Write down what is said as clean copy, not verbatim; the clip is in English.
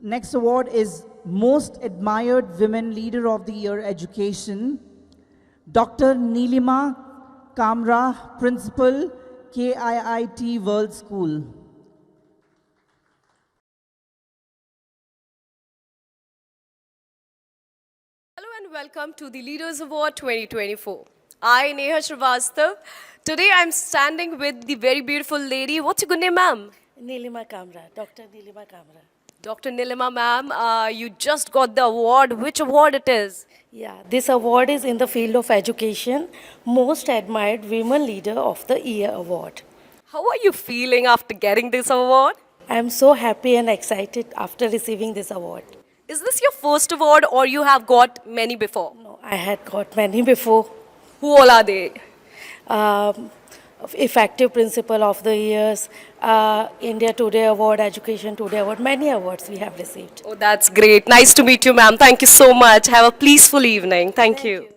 Next award is Most Admired Women Leader of the Year Education, Dr. Neelima, Kamrah, Principal, KIIT World School. Hello and welcome to the Leaders Award 2024. I, Neha Srivastava. Today I'm standing with the very beautiful lady. What's your good name, ma'am? Neelima Kamrah, Dr. Neelima Kamrah. Dr. Neelima, ma'am, you just got the award. Which award it is? Yeah, this award is in the field of education, Most Admired Women Leader of the Year Award. How are you feeling after getting this award? I am so happy and excited after receiving this award. Is this your first award or you have got many before? No, I had got many before. Who all are they? Effective Principal of the Years, India Today Award, Education Today Award, many awards we have received. Oh, that's great. Nice to meet you, ma'am. Thank you so much. Have a peaceful evening. Thank you.